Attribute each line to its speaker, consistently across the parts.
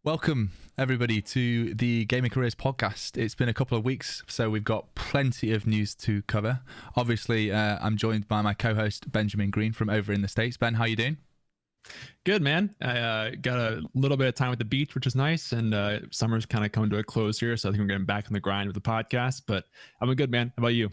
Speaker 1: Welcome, everybody, to the Gaming Careers podcast. It's been a couple of weeks, so we've got plenty of news to cover. Obviously, I'm joined by my co-host, Benjamin Green, from over in the States. Ben, how you doing?
Speaker 2: Good, man. I got a little bit of time at the beach, which is nice, and summer's kind of coming to a close here, so I think we're getting back on the grind with the podcast, but I'm a good man. How about you?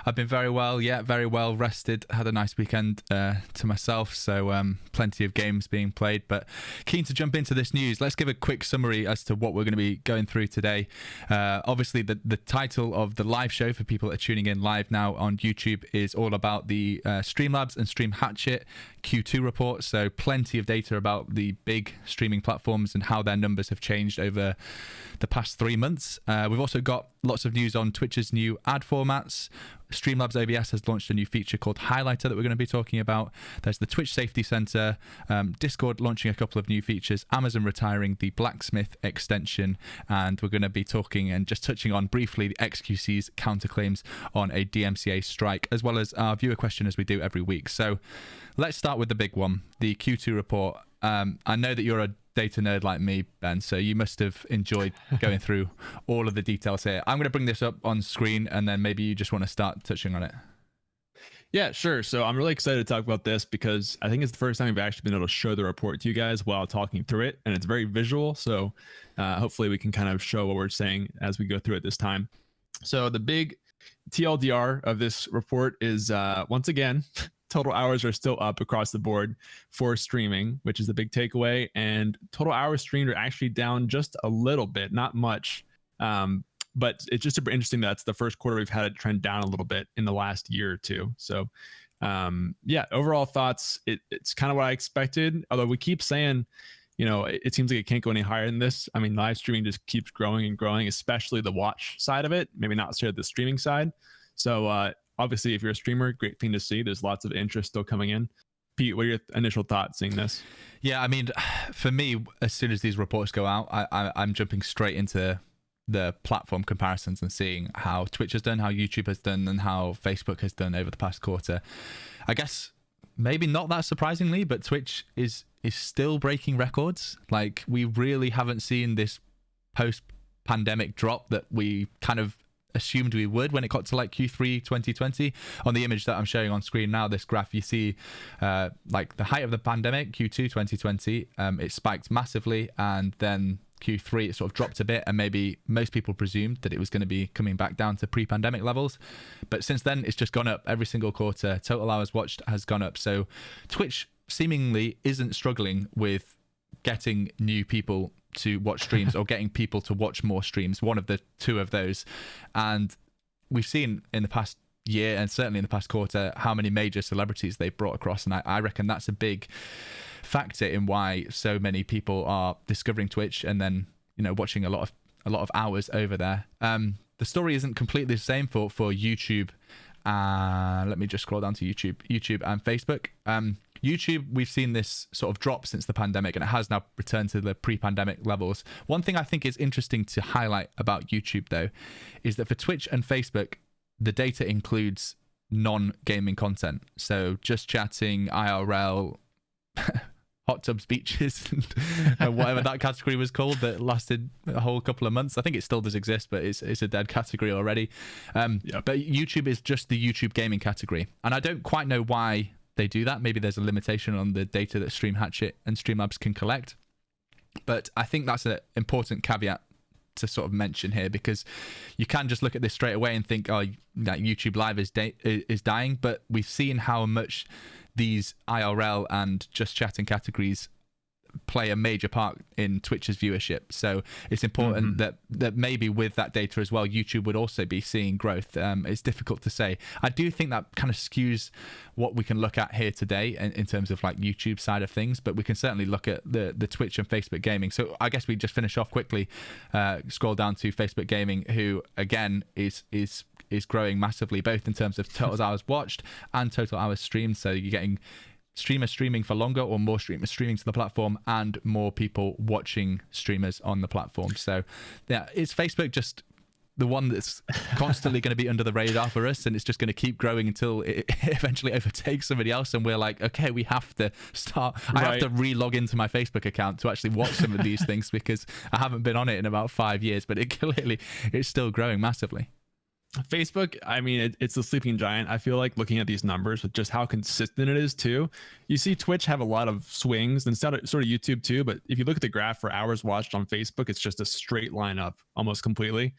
Speaker 1: I've been very well, very well rested. Had a nice weekend to myself, so plenty of games being played, but keen to jump into this news. Let's give a quick summary as to what we're going to be going through today. Obviously, the title of the live show for people that are tuning in live now on YouTube is all about the Streamlabs and Stream Hatchet Q2 report, so plenty of data about the big streaming platforms and how their numbers have changed over the past 3 months. We've also got lots of news on Twitch's new ad formats. Streamlabs OBS has launched a new feature called Highlighter that we're going to be talking about. There's the Twitch Safety Center, Discord launching a couple of new features, Amazon retiring the Blacksmith extension, and we're going to be talking and just touching on briefly the XQC's counterclaims on a DMCA strike, as well as our viewer question as we do every week. So let's start with the big one, the Q2 report. I know that you're a data nerd like me, Ben, so you must have enjoyed going through all of the details here. I'm going to bring this up on screen, and then maybe you just want to start touching on it.
Speaker 2: Yeah, sure. So I'm really excited to talk about this because I think it's the first time we've actually been able to show the report to you guys while talking through it, and it's very visual, so hopefully we can kind of show what we're saying as we go through it this time. So the big TLDR of this report is, once again, total hours are still up across the board for streaming, which is the big takeaway. And total hours streamed are actually down just a little bit, not much. But it's just super interesting that it's the first quarter we've had it trend down a little bit in the last year or two. So yeah, overall thoughts, it's kind of what I expected. Although we keep saying, it seems like it can't go any higher than this. I mean, live streaming just keeps growing and growing, especially the watch side of it, maybe not necessarily the streaming side. So obviously, if you're a streamer, great thing to see. There's lots of interest still coming in. Pete, what are your initial thoughts seeing this?
Speaker 1: Yeah, I mean, for me, as soon as these reports go out, I'm jumping straight into the platform comparisons and seeing how Twitch has done, how YouTube has done, and how Facebook has done over the past quarter. I guess maybe not that surprisingly, but Twitch is still breaking records. Like, we really haven't seen this post-pandemic drop that we kind of assumed we would when it got to like Q3 2020. On the image that I'm showing on screen now, this graph, you see like the height of the pandemic, Q2 2020, it spiked massively, and then Q3 it sort of dropped a bit, and maybe most people presumed that it was going to be coming back down to pre-pandemic levels, but since then it's just gone up every single quarter. Total hours watched has gone up, so Twitch seemingly isn't struggling with getting new people to watch streams or getting people to watch more streams, one of the two of those. And we've seen in the past year, and certainly in the past quarter, how many major celebrities they've brought across, and I reckon that's a big factor in why so many people are discovering Twitch and then watching a lot of hours over there. The story isn't completely the same for YouTube. Let me just scroll down to YouTube and Facebook. YouTube, we've seen this sort of drop since the pandemic, and it has now returned to the pre-pandemic levels. One thing I think is interesting to highlight about YouTube, though, is that for Twitch and Facebook, the data includes non-gaming content. So just chatting, IRL, hot tubs, beaches, and whatever that category was called that lasted a whole couple of months. I think it still does exist, but it's a dead category already. But YouTube is just the YouTube gaming category. And I don't quite know why they do that. Maybe there's a limitation on the data that Stream Hatchet and Streamlabs can collect. But I think that's an important caveat to sort of mention here, because you can just look at this straight away and think, oh, that YouTube Live is dying. But we've seen how much these IRL and just chatting categories play a major part in Twitch's viewership. So it's important that maybe with that data as well, YouTube would also be seeing growth. It's difficult to say. I do think that kind of skews what we can look at here today in terms of like YouTube side of things, but we can certainly look at the Twitch and Facebook gaming. So I guess we just finish off quickly, scroll down to Facebook gaming, who again is growing massively, both in terms of total hours watched and total hours streamed. So you're getting streamers streaming for longer, or more streamers streaming to the platform, and more people watching streamers on the platform. So yeah, is Facebook just the one that's constantly going to be under the radar for us, and it's just going to keep growing until it eventually overtakes somebody else, and we're like, okay, we have to start. I have to re-log into my Facebook account to actually watch some of these things because I haven't been on it in about 5 years, but it's still growing massively.
Speaker 2: Facebook, I mean, it's the sleeping giant. I feel like looking at these numbers with just how consistent it is too. You see Twitch have a lot of swings, and sort of YouTube too. But if you look at the graph for hours watched on Facebook, it's just a straight line up almost completely,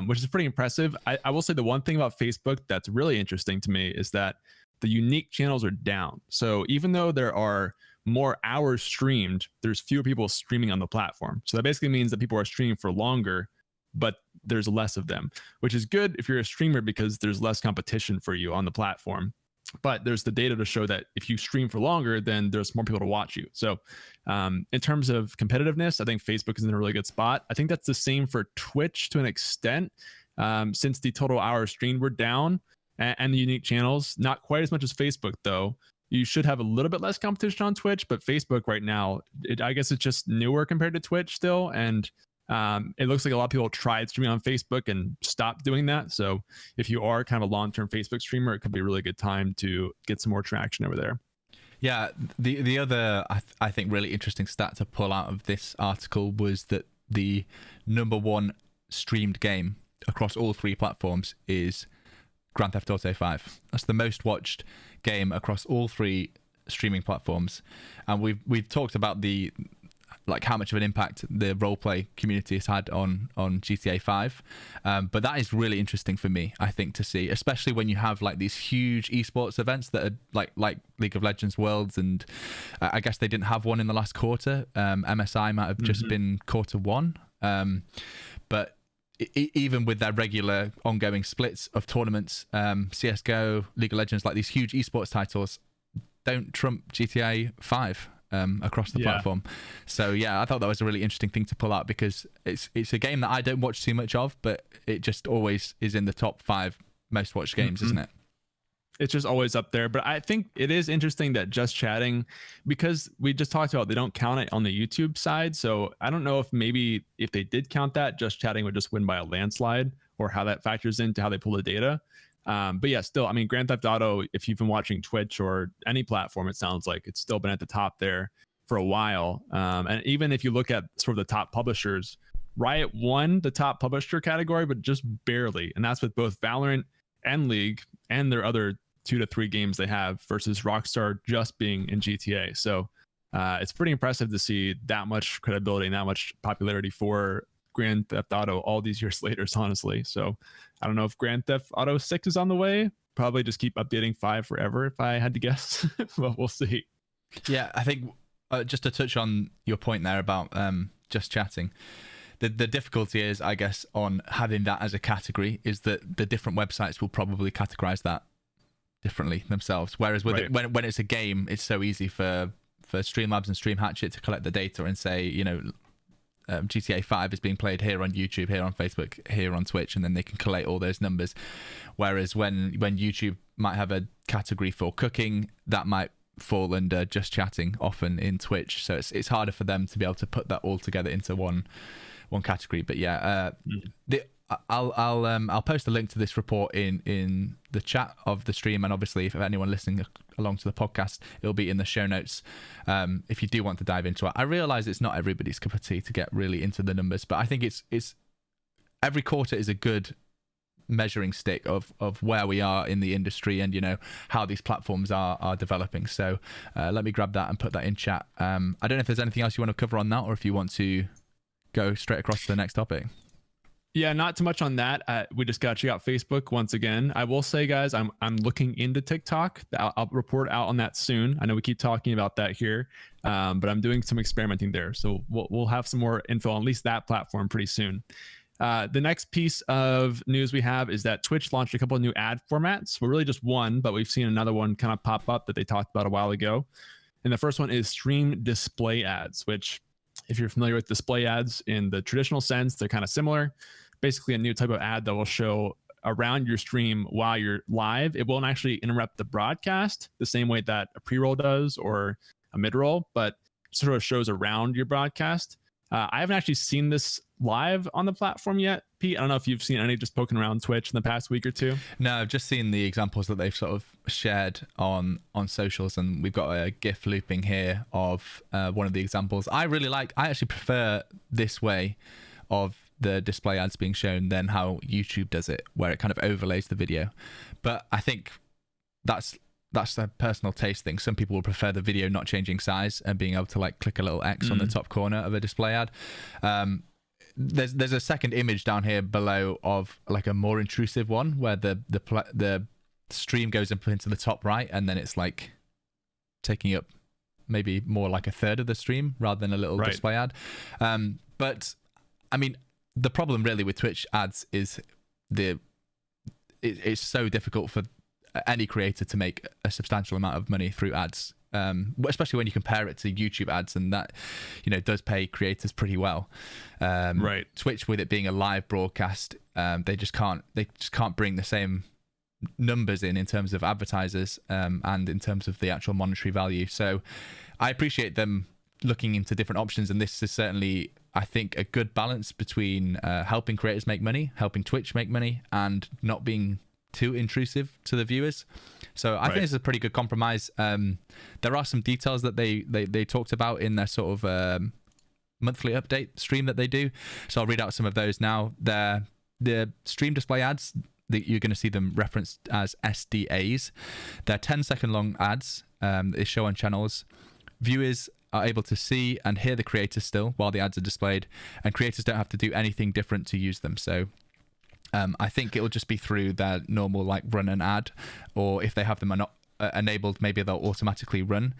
Speaker 2: which is pretty impressive. I will say the one thing about Facebook that's really interesting to me is that the unique channels are down. So even though there are more hours streamed, there's fewer people streaming on the platform. So that basically means that people are streaming for longer, but there's less of them, which is good if you're a streamer because there's less competition for you on the platform. But there's the data to show that if you stream for longer, then there's more people to watch you. So in terms of competitiveness, I think Facebook is in a really good spot. I think that's the same for Twitch to an extent, since the total hours streamed were down and the unique channels, not quite as much as Facebook though. You should have a little bit less competition on Twitch, but Facebook right now, I guess it's just newer compared to Twitch still. And it looks like a lot of people tried streaming on Facebook and stopped doing that. So if you are kind of a long-term Facebook streamer, it could be a really good time to get some more traction over there.
Speaker 1: Yeah, the other I think really interesting stat to pull out of this article was that the #1 streamed game across all 3 platforms is Grand Theft Auto 5. That's the most watched game across all 3 streaming platforms, and we've talked about the how much of an impact the roleplay community has had on GTA 5, but that is really interesting for me, I think, to see, especially when you have these huge esports events that are like League of Legends Worlds, and I guess they didn't have one in the last quarter. MSI might have just been quarter 1, but even with their regular ongoing splits of tournaments, CSGO, League of Legends, these huge esports titles don't trump GTA 5 across the platform. So yeah, I thought that was a really interesting thing to pull out, because it's a game that I don't watch too much of, but it just always is in the top 5 most watched games, isn't it?
Speaker 2: It's just always up there. But I think it is interesting that Just Chatting, because we just talked about they don't count it on the YouTube side. So I don't know if maybe if they did count that, Just Chatting would just win by a landslide, or how that factors into how they pull the data. But yeah, still, I mean, Grand Theft Auto, if you've been watching Twitch or any platform, it sounds like it's still been at the top there for a while. And even if you look at sort of the top publishers, Riot won the top publisher category, but just barely. And that's with both Valorant and League and their other 2 to 3 games they have, versus Rockstar just being in GTA. So it's pretty impressive to see that much credibility and that much popularity for Grand Theft Auto all these years later, honestly. So I don't know if Grand Theft Auto 6 is on the way. Probably just keep updating 5 forever if I had to guess, but we'll see.
Speaker 1: Yeah, I think just to touch on your point there about Just Chatting, the difficulty is, I guess, on having that as a category is that the different websites will probably categorize that differently themselves. Whereas with it, when it's a game, it's so easy for Streamlabs and Stream Hatchet to collect the data and say, GTA 5 is being played here on YouTube, here on Facebook, here on Twitch, and then they can collate all those numbers. Whereas when YouTube might have a category for cooking, that might fall under Just Chatting often in Twitch. So it's harder for them to be able to put that all together into one category. But yeah, I'll post a link to this report in the chat of the stream, and obviously if anyone listening along to the podcast, it'll be in the show notes if you do want to dive into it. I realize it's not everybody's cup of tea to get really into the numbers, but I think it's every quarter is a good measuring stick of where we are in the industry and how these platforms are developing. So let me grab that and put that in chat. I don't know if there's anything else you want to cover on that, or if you want to go straight across to the next topic.
Speaker 2: Yeah, not too much on that. We just got to check out Facebook once again. I will say, guys, I'm looking into TikTok. I'll report out on that soon. I know we keep talking about that here, but I'm doing some experimenting there. So we'll have some more info on at least that platform pretty soon. The next piece of news we have is that Twitch launched a couple of new ad formats. Well, really just one, but we've seen another one kind of pop up that they talked about a while ago. And the first one is stream display ads, which, if you're familiar with display ads in the traditional sense, they're kind of similar. Basically a new type of ad that will show around your stream while you're live. It won't actually interrupt the broadcast the same way that a pre-roll does or a mid-roll, but sort of shows around your broadcast. I haven't actually seen this live on the platform yet, Pete. I don't know if you've seen any just poking around Twitch in the past week or two.
Speaker 1: No, I've just seen the examples that they've sort of shared on socials, and we've got a GIF looping here of one of the examples. I actually prefer this way of the display ads being shown than how YouTube does it, where it kind of overlays the video. But I think that's a personal taste thing. Some people will prefer the video not changing size and being able to like click a little X on the top corner of a display ad. There's a second image down here below of like a more intrusive one where the stream goes up into the top right, and then it's like taking up maybe more like a third of the stream rather than a little display ad. But I mean, the problem really with Twitch ads is it's so difficult for any creator to make a substantial amount of money through ads, especially when you compare it to YouTube ads, and that, you know, does pay creators pretty well. Twitch, with it being a live broadcast, they just can't bring the same numbers in terms of advertisers and in terms of the actual monetary value. So I appreciate them looking into different options, and this is certainly, I think, a good balance between helping creators make money, helping Twitch make money, and not being too intrusive to the viewers. So I think this is a pretty good compromise. There are some details that they talked about in their sort of monthly update stream that they do. So I'll read out some of those now. The stream display ads, you're going to see them referenced as SDAs. They're 10-second long ads they show on channels. Viewers are able to see and hear the creators still while the ads are displayed, and creators don't have to do anything different to use them. So I think it'll just be through their normal like run an ad, or if they have them enabled, maybe they'll automatically run.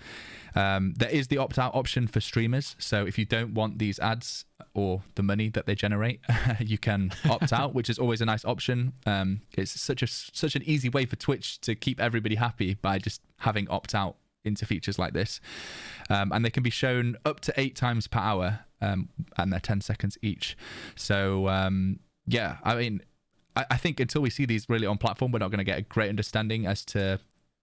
Speaker 1: There is the opt-out option for streamers, so if you don't want these ads or the money that they generate, you can opt out, which is always a nice option. It's such an easy way for Twitch to keep everybody happy by just having opt-out into features like this, and they can be shown up to 8 times per hour, and they're 10 seconds each. So yeah, I mean, I think until we see these really on platform, we're not going to get a great understanding as to,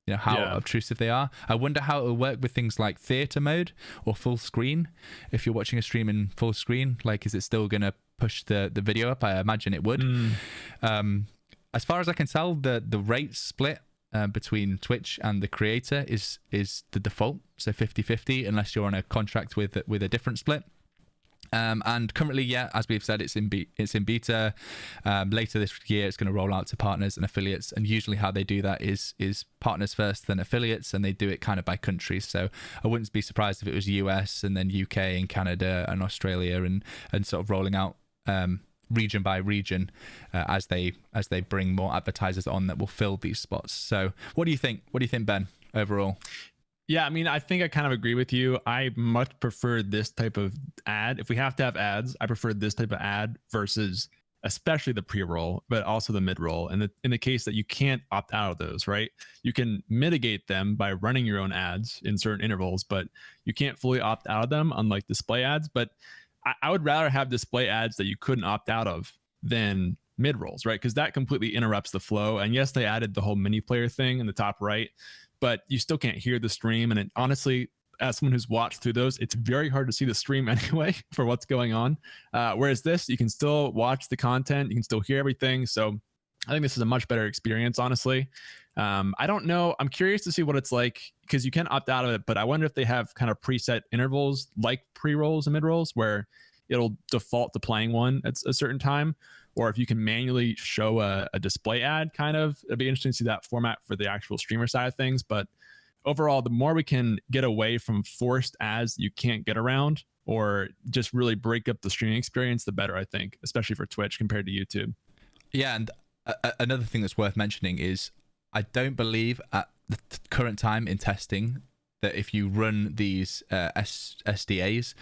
Speaker 1: you know, how obtrusive they are. I wonder how it will work with things like theater mode or full screen. If you're watching a stream in full screen, like, is it still going to push the video up? I imagine it would. As far as I can tell, the rate split between Twitch and the creator is the default, so 50-50, unless you're on a contract with a different split. And currently, yeah, as we've said, it's in beta. Later this year, it's going to roll out to partners and affiliates. And usually how they do that is partners first, then affiliates, and they do it kind of by countries. So I wouldn't be surprised if it was US and then UK and Canada and Australia and sort of rolling out region by region as they bring more advertisers on that will fill these spots. So what do you think? What do you think, Ben, overall?
Speaker 2: Yeah, I mean, I think I kind of agree with you. I much prefer this type of ad. If we have to have ads, I prefer this type of ad versus especially the pre-roll, but also the mid-roll. And in the case that you can't opt out of those, right? You can mitigate them by running your own ads in certain intervals, but you can't fully opt out of them, unlike display ads. But I would rather have display ads that you couldn't opt out of than mid-rolls, right? Because that completely interrupts the flow. And yes, they added the whole mini player thing in the top right, but you still can't hear the stream. And honestly, as someone who's watched through those, it's very hard to see the stream anyway for what's going on. Whereas this, you can still watch the content, you can still hear everything. So I think this is a much better experience, honestly. I don't know. I'm curious to see what it's like, because you can opt out of it, but I wonder if they have kind of preset intervals like pre-rolls and mid-rolls where it'll default to playing one at a certain time, or if you can manually show a display ad, kind of. It'd be interesting to see that format for the actual streamer side of things. But overall, the more we can get away from forced ads you can't get around, or just really break up the streaming experience, the better, I think, especially for Twitch compared to YouTube. Yeah,
Speaker 1: and another thing that's worth mentioning is I don't believe at the current time in testing that if you run these SDAs,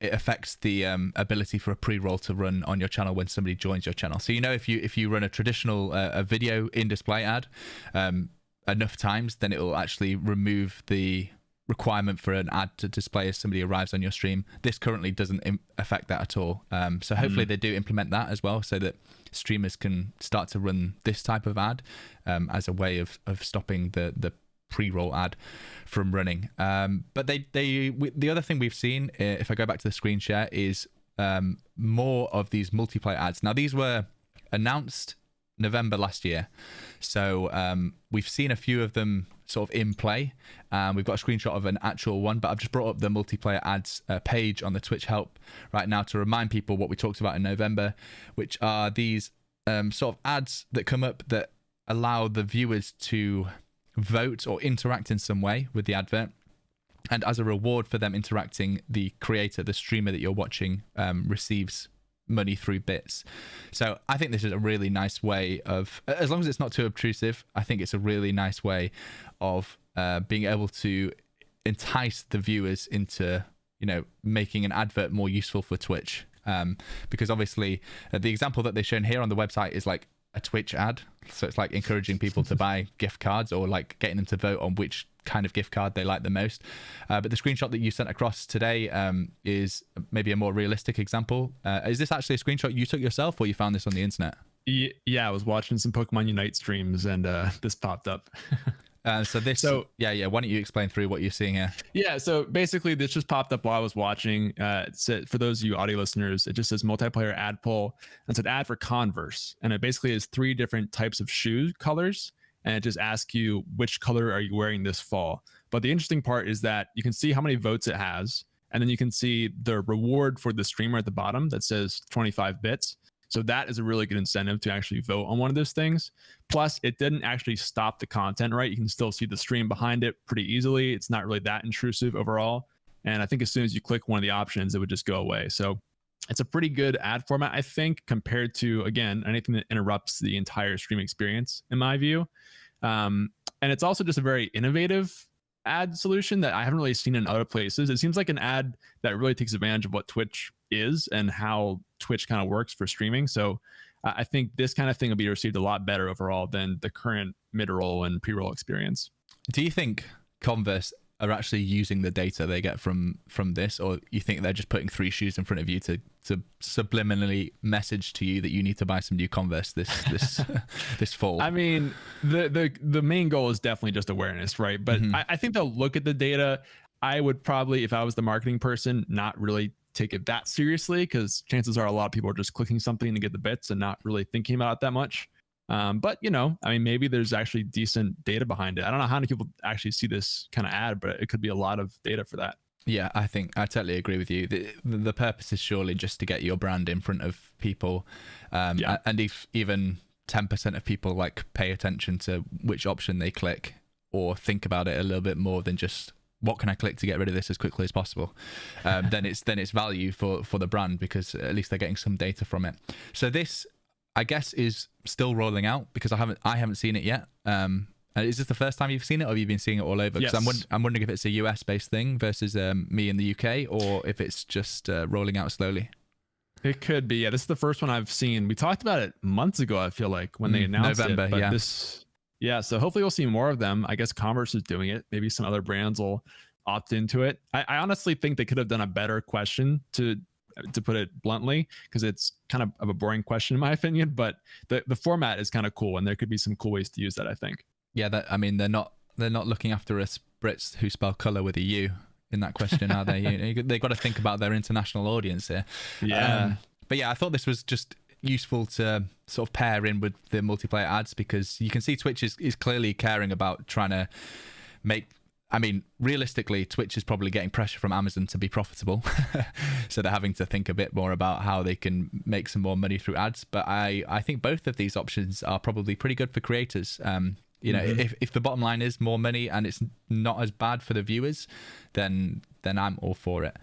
Speaker 1: it affects the ability for a pre-roll to run on your channel when somebody joins your channel. So, you know, if you run a traditional a video in display ad enough times, then it will actually remove the requirement for an ad to display as somebody arrives on your stream. This currently doesn't affect that at all. So hopefully they do implement that as well, so that streamers can start to run this type of ad as a way of stopping the pre-roll ad from running. But the other thing we've seen, if I go back to the screen share, is more of these multiplayer ads. Now, these were announced November last year, so we've seen a few of them sort of in play. We've got a screenshot of an actual one, but I've just brought up the multiplayer ads page on the Twitch help right now to remind people what we talked about in November, which are these sort of ads that come up that allow the viewers to vote or interact in some way with the advert. And as a reward for them interacting, the creator, the streamer that you're watching, receives money through bits. So I think this is a really nice way of, as long as it's not too obtrusive, I think it's a really nice way of being able to entice the viewers into, you know, making an advert more useful for Twitch. Because obviously the example that they've shown here on the website is like a Twitch ad. So it's like encouraging people to buy gift cards or like getting them to vote on which kind of gift card they like the most. But the screenshot that you sent across today is maybe a more realistic example. Is this actually a screenshot you took yourself, or you found this on the internet?
Speaker 2: Yeah, I was watching some Pokemon Unite streams and this popped up.
Speaker 1: Why don't you explain through what you're seeing here?
Speaker 2: Yeah, so basically this just popped up while I was watching. For those of you audio listeners, it just says multiplayer ad poll. It's an ad for Converse, and it basically is 3 different types of shoe colors, and it just asks you which color are you wearing this fall. But the interesting part is that you can see how many votes it has, and then you can see the reward for the streamer at the bottom that says 25 bits. So that is a really good incentive to actually vote on one of those things. Plus, it didn't actually stop the content, right? You can still see the stream behind it pretty easily. It's not really that intrusive overall. And I think as soon as you click one of the options, it would just go away. So it's a pretty good ad format, I think, compared to, again, anything that interrupts the entire stream experience, in my view. And it's also just a very innovative ad solution that I haven't really seen in other places. It seems like an ad that really takes advantage of what Twitch is and how Twitch kind of works for streaming. So I think this kind of thing will be received a lot better overall than the current mid-roll and pre-roll experience.
Speaker 1: Do you think Converse are actually using the data they get from this, or you think they're just putting 3 shoes in front of you to subliminally message to you that you need to buy some new Converse this this fall?
Speaker 2: I mean, the main goal is definitely just awareness, right? But I think they'll look at the data. I would probably, if I was the marketing person, not really take it that seriously, because chances are a lot of people are just clicking something to get the bits and not really thinking about it that much. But you know, I mean, maybe there's actually decent data behind it. I don't know how many people actually see this kind of ad, but it could be a lot of data for that.
Speaker 1: Yeah, I think I totally agree with you. The purpose is surely just to get your brand in front of people. And if even 10% of people like pay attention to which option they click, or think about it a little bit more than just what can I click to get rid of this as quickly as possible, then it's value for the brand, because at least they're getting some data from it. So this, I guess, is still rolling out, because I haven't seen it yet. Is this the first time you've seen it, or have you been seeing it all over? Because
Speaker 2: Yes.
Speaker 1: I'm wondering if it's a US based thing versus me in the UK, or if it's just rolling out slowly.
Speaker 2: It could be. Yeah, this is the first one I've seen. We talked about it months ago, I feel like, when they announced
Speaker 1: November,
Speaker 2: it. But
Speaker 1: yeah.
Speaker 2: So hopefully we'll see more of them. I guess Converse is doing it. Maybe some other brands will opt into it. I honestly think they could have done a better question, to put it bluntly, because it's kind of a boring question in my opinion, but the format is kind of cool, and there could be some cool ways to use that, I think.
Speaker 1: Yeah, I mean, they're not looking after us Brits who spell color with a U in that question, are they? They've got to think about their international audience here.
Speaker 2: Yeah.
Speaker 1: But yeah, I thought this was just useful to sort of pair in with the multiplayer ads, because you can see Twitch is clearly caring about trying to make, I mean, realistically, Twitch is probably getting pressure from Amazon to be profitable. So they're having to think a bit more about how they can make some more money through ads. But I think both of these options are probably pretty good for creators. You know, if the bottom line is more money and it's not as bad for the viewers, then I'm all for it.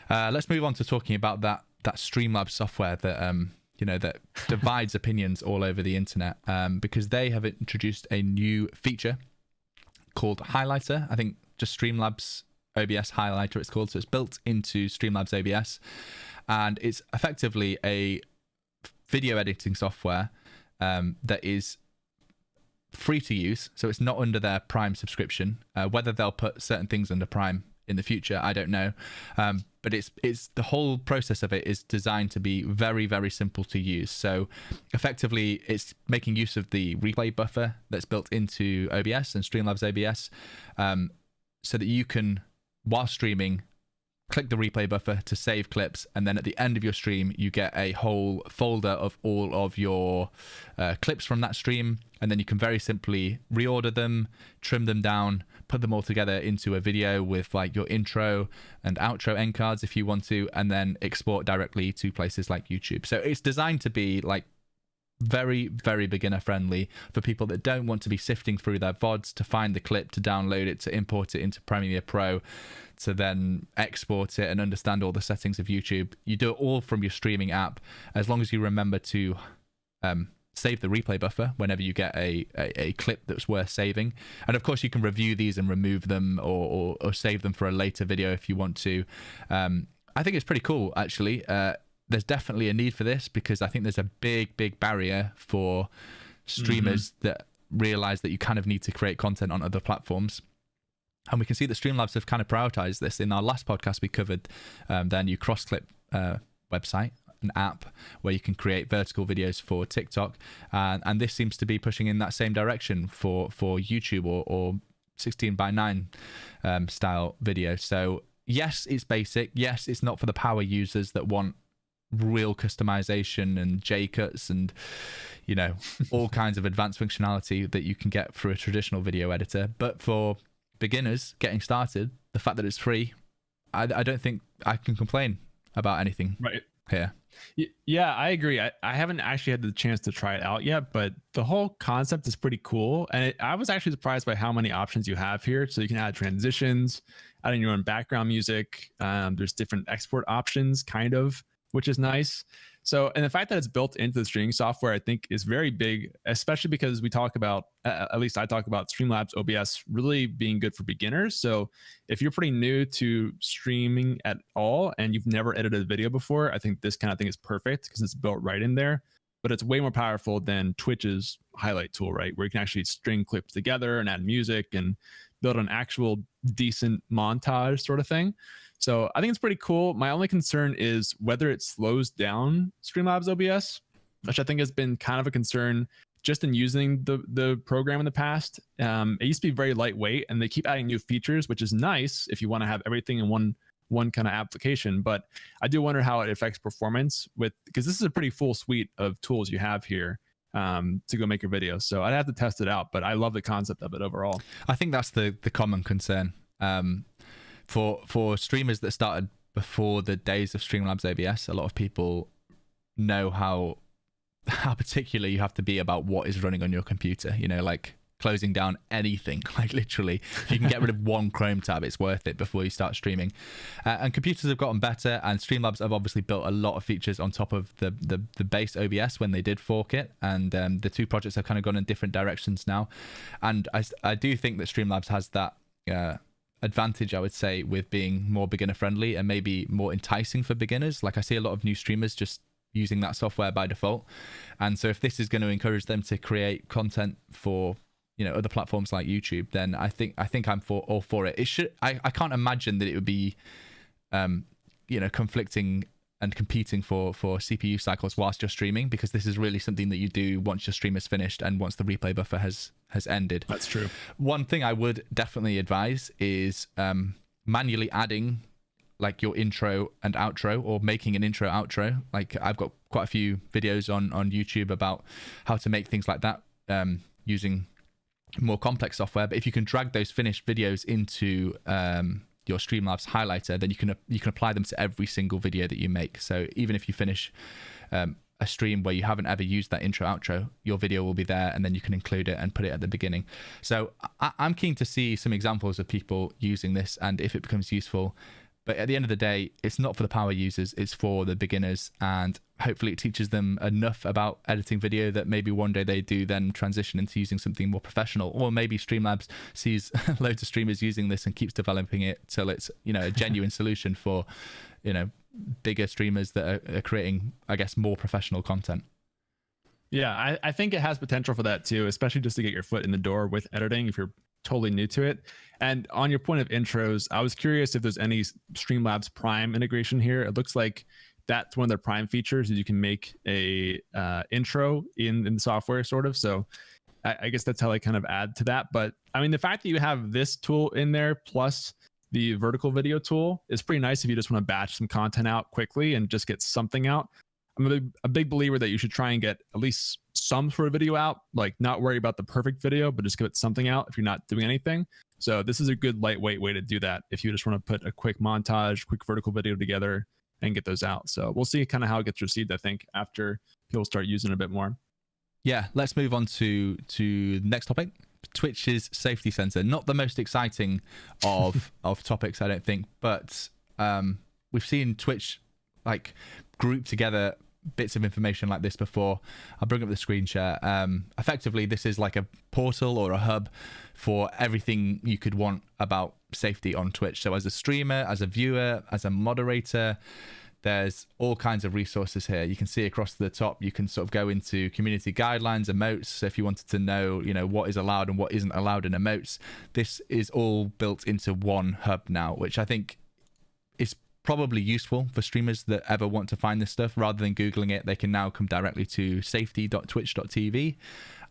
Speaker 1: Let's move on to talking about that Streamlabs software that that divides opinions all over the internet, because they have introduced a new feature called Highlighter. I think just Streamlabs OBS Highlighter it's called. So it's built into Streamlabs OBS, and it's effectively a video editing software that is free to use. So it's not under their Prime subscription. Whether they'll put certain things under Prime in the future. I don't know. But it's the whole process of it is designed to be very, very simple to use. So effectively, it's making use of the replay buffer that's built into OBS and Streamlabs OBS, so that you can, while streaming, click the replay buffer to save clips, and then at the end of your stream you get a whole folder of all of your clips from that stream, and then you can very simply reorder them, trim them down, put them all together into a video with like your intro and outro end cards if you want to, and then export directly to places like YouTube. So it's designed to be like very, very beginner friendly for people that don't want to be sifting through their VODs to find the clip, to download it, to import it into Premiere Pro, to then export it and understand all the settings of YouTube. You do it all from your streaming app, as long as you remember to save the replay buffer whenever you get a clip that's worth saving. And of course you can review these and remove them, or save them for a later video if you want to. I think it's pretty cool, actually. There's definitely a need for this, because I think there's a big barrier for streamers that realize that you kind of need to create content on other platforms. And we can see that Streamlabs have kind of prioritized this. In our last podcast, we covered their new CrossClip website, an app where you can create vertical videos for TikTok. And this seems to be pushing in that same direction for YouTube or 16:9 style video. So yes, it's basic. Yes, it's not for the power users that want real customization and J-cuts and, you know, all kinds of advanced functionality that you can get through a traditional video editor. But for beginners getting started, the fact that it's free, I don't think I can complain about anything here.
Speaker 2: Yeah, I agree. I haven't actually had the chance to try it out yet, but the whole concept is pretty cool. And I was actually surprised by how many options you have here. So you can add transitions, adding your own background music. There's different export options, kind of, which is nice. So, and the fact that it's built into the streaming software, I think is very big, especially because we talk about, at least I talk about Streamlabs OBS really being good for beginners. So if you're pretty new to streaming at all and you've never edited a video before, I think this kind of thing is perfect because it's built right in there. But it's way more powerful than Twitch's highlight tool, right? Where you can actually string clips together and add music and build an actual decent montage sort of thing. So I think it's pretty cool. My only concern is whether it slows down Streamlabs OBS, which I think has been kind of a concern just in using the program in the past. It used to be very lightweight, and they keep adding new features, which is nice if you want to have everything in one kind of application. But I do wonder how it affects performance because this is a pretty full suite of tools you have here to go make your videos. So I'd have to test it out, but I love the concept of it overall.
Speaker 1: I think that's the common concern. For streamers that started before the days of Streamlabs OBS, a lot of people know how particular you have to be about what is running on your computer. You know, like closing down anything, like literally, if you can get rid of one Chrome tab, it's worth it before you start streaming. And computers have gotten better, and Streamlabs have obviously built a lot of features on top of the base OBS when they did fork it, and the two projects have kind of gone in different directions now. And I do think that Streamlabs has that advantage, I would say, with being more beginner friendly and maybe more enticing for beginners. Like I see a lot of new streamers just using that software by default, and so if this is going to encourage them to create content for, you know, other platforms like YouTube, then I think I'm all for it. It should. I can't imagine that it would be you know, conflicting and competing for CPU cycles whilst you're streaming, because this is really something that you do once your stream is finished and once the replay buffer has ended.
Speaker 2: That's true.
Speaker 1: One thing I would definitely advise is manually adding like your intro and outro, or making an intro outro. Like I've got quite a few videos on YouTube about how to make things like that using more complex software. But if you can drag those finished videos into your Streamlabs highlighter, then you can apply them to every single video that you make. So even if you finish a stream where you haven't ever used that intro outro, your video will be there, and then you can include it and put it at the beginning. So I'm keen to see some examples of people using this and if it becomes useful. But at the end of the day, it's not for the power users, it's for the beginners, and hopefully it teaches them enough about editing video that maybe one day they do then transition into using something more professional. Or maybe Streamlabs sees loads of streamers using this and keeps developing it till it's, you know, a genuine solution for, you know, bigger streamers that are creating, I guess, more professional content.
Speaker 2: Yeah, I think it has potential for that too, especially just to get your foot in the door with editing. If you're totally new to it. And on your point of intros, I was curious if there's any Streamlabs Prime integration here. It looks like that's one of their Prime features, is you can make a intro in the software, sort of. So I guess that's how they kind of add to that. But I mean, the fact that you have this tool in there plus the vertical video tool is pretty nice if you just want to batch some content out quickly and just get something out. I'm a big believer that you should try and get at least some sort of video out, like not worry about the perfect video, but just get something out if you're not doing anything. So this is a good lightweight way to do that if you just want to put a quick montage, quick vertical video together and get those out. So we'll see kind of how it gets received, I think, after people start using it a bit more. Yeah,
Speaker 1: let's move on to the next topic. Twitch's safety sensor. Not the most exciting of topics, I don't think, but we've seen Twitch like group together bits of information like this before. I'll bring up the screen share. Effectively, this is like a portal or a hub for everything you could want about safety on Twitch. So as a streamer, as a viewer, as a moderator, there's all kinds of resources here. You can see across the top, you can sort of go into community guidelines, emotes. So if you wanted to know, what is allowed and what isn't allowed in emotes, this is all built into one hub now, which I think is probably useful for streamers that ever want to find this stuff. Rather than Googling it, they can now come directly to safety.twitch.tv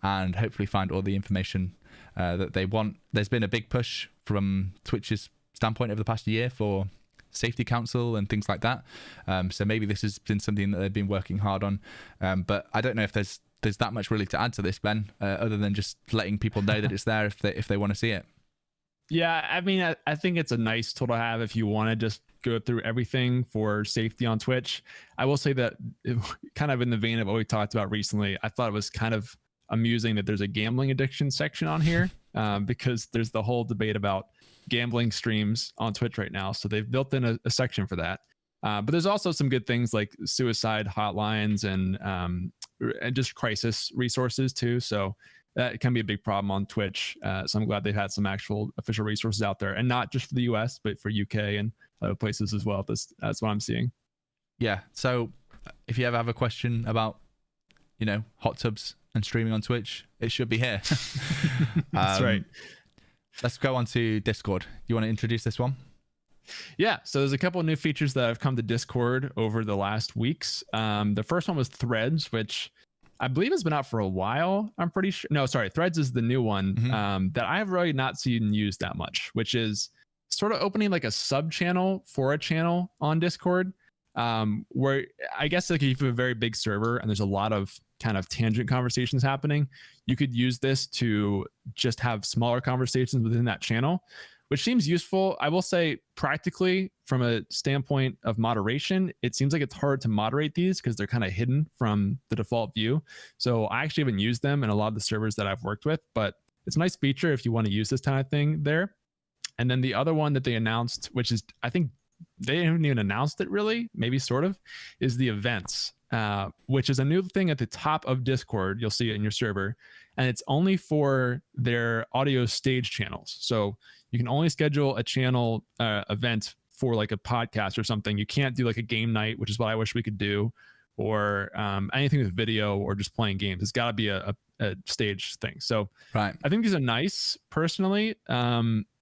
Speaker 1: and hopefully find all the information that they want. There's been a big push from Twitch's standpoint over the past year for safety council and things like that. So maybe this has been something that they've been working hard on. But I don't know if there's that much really to add to this, Ben, other than just letting people know that it's there if they want to see it.
Speaker 2: Yeah, I mean, I think it's a nice tool to have if you want to just go through everything for safety on Twitch. I will say that kind of in the vein of what we talked about recently, I thought it was kind of amusing that there's a gambling addiction section on here because there's the whole debate about gambling streams on Twitch right now. So they've built in a section for that. But there's also some good things like suicide hotlines and just crisis resources too. So that can be a big problem on Twitch. So I'm glad they've had some actual official resources out there, and not just for the US, but for UK and other places as well. That's what I'm seeing.
Speaker 1: Yeah. So if you ever have a question about, hot tubs and streaming on Twitch, it should be here.
Speaker 2: That's right.
Speaker 1: Let's go on to Discord. You want to introduce this one?
Speaker 2: Yeah, so there's a couple of new features that have come to Discord over the last weeks. The first one was Threads, which I believe has been out for a while. I'm pretty sure. No, sorry, Threads is the new one that I have really not seen used that much, which is sort of opening like a sub channel for a channel on Discord, where I guess like if you have a very big server and there's a lot of kind of tangent conversations happening, you could use this to just have smaller conversations within that channel, which seems useful. I will say practically from a standpoint of moderation, it seems like it's hard to moderate these because they're kind of hidden from the default view. So I actually haven't used them in a lot of the servers that I've worked with, but it's a nice feature if you want to use this kind of thing there. And then the other one that they announced, which is, I think they haven't even announced it really, maybe sort of, is the events, which is a new thing at the top of Discord. You'll see it in your server, and it's only for their audio stage channels. So you can only schedule a channel event for like a podcast or something. You can't do like a game night, which is what I wish we could do, or anything with video or just playing games. It's got to be a stage thing. So
Speaker 1: right.
Speaker 2: I think these are nice personally.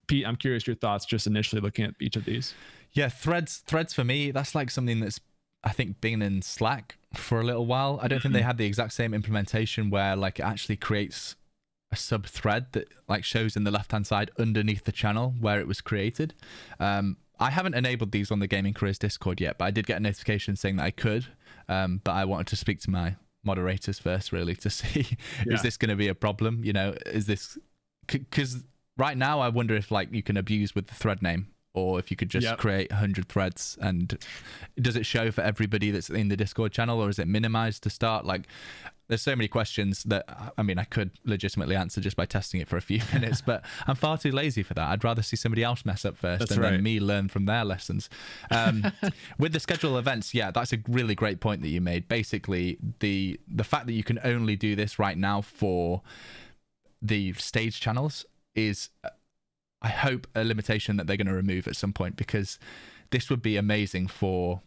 Speaker 2: Pete, I'm curious your thoughts just initially looking at each of these.
Speaker 1: Yeah, threads for me, that's like something that's, I think, been in Slack for a little while. I don't think they had the exact same implementation where like it actually creates a sub thread that like shows in the left hand side underneath the channel where it was created. I haven't enabled these on the Gaming Careers Discord yet, but I did get a notification saying that I could. But I wanted to speak to my moderators first, really, to see is this going to be a problem? Is this, because right now I wonder if like you can abuse with the thread name, or if you could just create 100 threads, and does it show for everybody that's in the Discord channel, or is it minimized to start? Like, there's so many questions that, I mean, I could legitimately answer just by testing it for a few minutes, but I'm far too lazy for that. I'd rather see somebody else mess up first then me learn from their lessons. With the schedule events, yeah, that's a really great point that you made. Basically, the fact that you can only do this right now for the stage channels is, I hope, a limitation that they're going to remove at some point, because this would be amazing for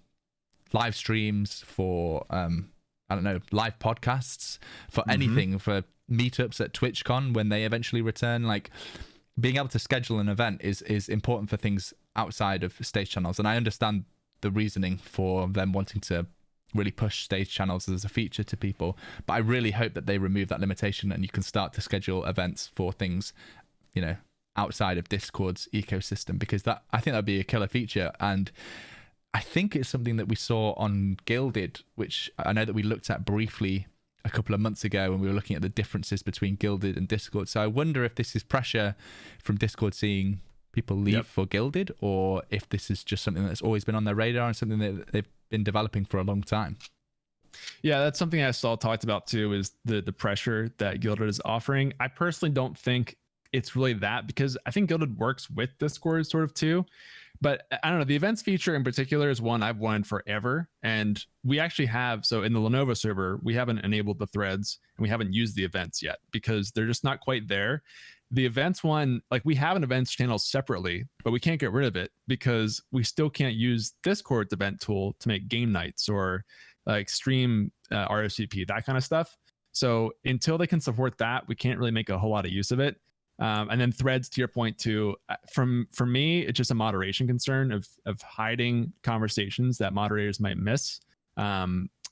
Speaker 1: live streams, for I don't know, live podcasts, for anything, for meetups at TwitchCon when they eventually return. Like, being able to schedule an event is important for things outside of stage channels. And I understand the reasoning for them wanting to really push stage channels as a feature to people, but I really hope that they remove that limitation and you can start to schedule events for things, you know, outside of Discord's ecosystem, because that, I think that'd be a killer feature. And I think it's something that we saw on Guilded, which I know that we looked at briefly a couple of months ago when we were looking at the differences between Guilded and Discord. So I wonder if this is pressure from Discord seeing people leave for Guilded, or if this is just something that's always been on their radar and something that they've been developing for a long time.
Speaker 2: Yeah, that's something I saw talked about too, is the pressure that Guilded is offering. I personally don't think it's really that, because I think Guilded works with Discord sort of too. But I don't know, the events feature in particular is one I've wanted forever. And we actually have, so in the Lenovo server, we haven't enabled the threads and we haven't used the events yet because they're just not quite there. The events one, like we have an events channel separately, but we can't get rid of it because we still can't use Discord's event tool to make game nights or like stream RSVP, that kind of stuff. So until they can support that, we can't really make a whole lot of use of it. And then threads, to your point too, for me, it's just a moderation concern of hiding conversations that moderators might miss,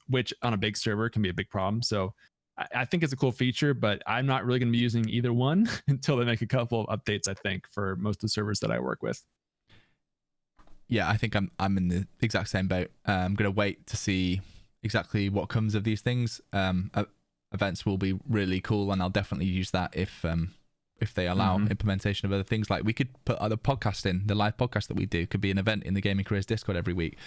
Speaker 2: which on a big server can be a big problem. So I think it's a cool feature, but I'm not really going to be using either one until they make a couple of updates, I think, for most of the servers that I work with.
Speaker 1: Yeah, I think I'm in the exact same boat. I'm going to wait to see exactly what comes of these things. Events will be really cool, and I'll definitely use that if they allow implementation of other things. Like we could put other podcasts in. The live podcast that we do could be an event in the Gaming Careers Discord every week.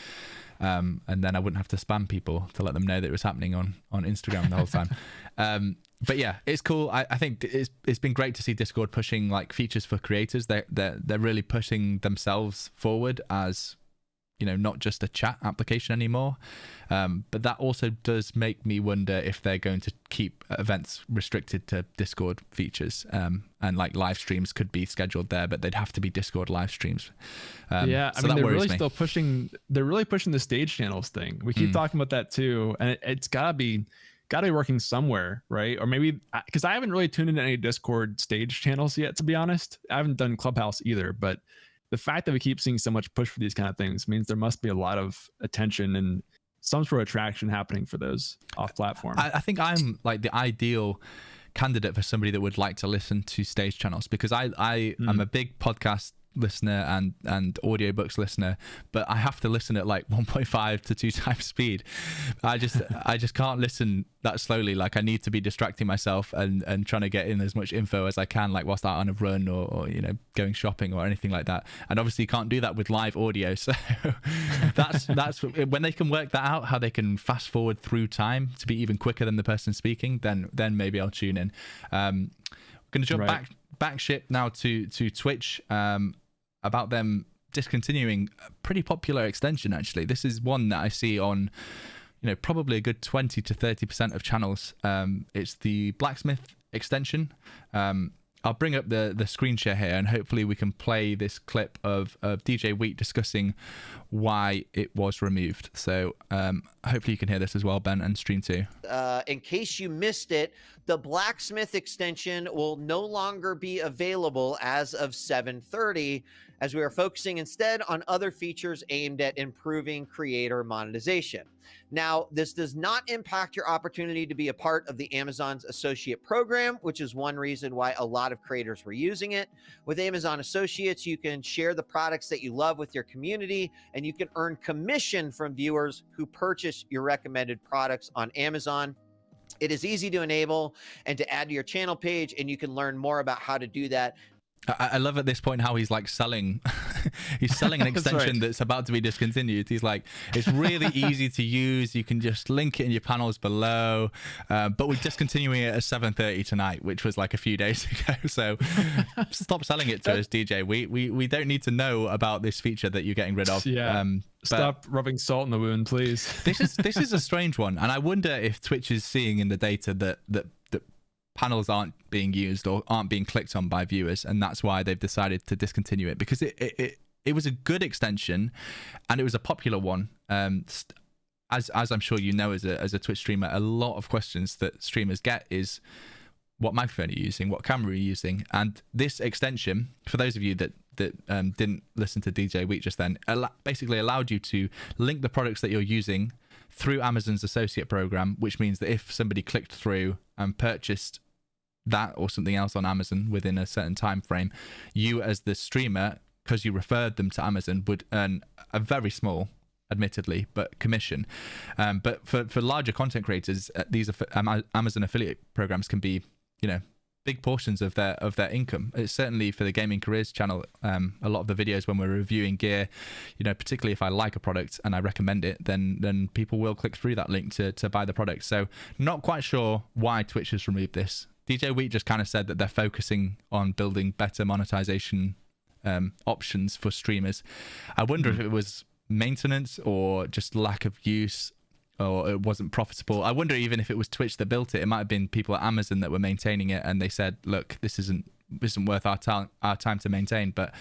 Speaker 1: And then I wouldn't have to spam people to let them know that it was happening on Instagram the whole time. But yeah, it's cool. I think it's been great to see Discord pushing like features for creators. They're really pushing themselves forward as, you know, not just a chat application anymore. But that also does make me wonder if they're going to keep events restricted to Discord features, and like live streams could be scheduled there, but they'd have to be Discord live streams.
Speaker 2: Yeah, I mean, they're really still pushing. They're really pushing the stage channels thing. We keep talking about that too, and it's gotta be working somewhere, right? Or maybe because I haven't really tuned into any Discord stage channels yet, to be honest. I haven't done Clubhouse either, but the fact that we keep seeing so much push for these kind of things means there must be a lot of attention and some sort of attraction happening for those off platform.
Speaker 1: I think I'm like the ideal candidate for somebody that would like to listen to stage channels, because I'm a big podcast listener and audiobooks listener, but I have to listen at like 1.5 to 2 times speed. I just can't listen that slowly. Like I need to be distracting myself and trying to get in as much info as I can, like whilst out on a run or you know, going shopping or anything like that. And obviously you can't do that with live audio. So that's when they can work that out, how they can fast forward through time to be even quicker than the person speaking, then maybe I'll tune in. I'm gonna jump back ship now to Twitch, about them discontinuing a pretty popular extension. Actually, this is one that I see on, you know, probably a good 20 to 30% of channels. It's the Blacksmith extension. I'll bring up the screen share here, and hopefully we can play this clip of DJ Wheat discussing why it was removed. So hopefully you can hear this as well, Ben, and stream too.
Speaker 3: In case you missed it, the Blacksmith extension will no longer be available as of 7:30, as we are focusing instead on other features aimed at improving creator monetization. Now, this does not impact your opportunity to be a part of the Amazon's Associate Program, which is one reason why a lot of creators were using it. With Amazon Associates, you can share the products that you love with your community, and you can earn commission from viewers who purchase your recommended products on Amazon. It is easy to enable and to add to your channel page, and you can learn more about how to do that.
Speaker 1: I love at this point how he's like selling he's selling an extension that's about to be discontinued. He's like, it's really easy to use, you can just link it in your panels below, but we're discontinuing it at 7:30 tonight, which was like a few days ago. So stop selling it to us, DJ. We don't need to know about this feature that you're getting rid of.
Speaker 2: Stop rubbing salt in the wound, please.
Speaker 1: This is a strange one, and I wonder if Twitch is seeing in the data that panels aren't being used or aren't being clicked on by viewers, and that's why they've decided to discontinue it, because it was a good extension and it was a popular one. As I'm sure you know, as a Twitch streamer, a lot of questions that streamers get is, what microphone you're using, what camera you're using. And this extension, for those of you that didn't listen to DJ Week just then, basically allowed you to link the products that you're using through Amazon's associate program, which means that if somebody clicked through and purchased that or something else on Amazon within a certain time frame, you as the streamer, because you referred them to Amazon, would earn a very small, admittedly, but commission. But for larger content creators, these Amazon affiliate programs can be, big portions of their income. It's certainly for the Gaming Careers channel. A lot of the videos when we're reviewing gear, particularly if I like a product and I recommend it, then people will click through that link to buy the product. So not quite sure why Twitch has removed this. DJ Week just kind of said that they're focusing on building better monetization options for streamers. I wonder if it was maintenance or just lack of use, or it wasn't profitable. I wonder even if it was Twitch that built it. It might have been people at Amazon that were maintaining it, and they said, "Look, this isn't worth our time to maintain." But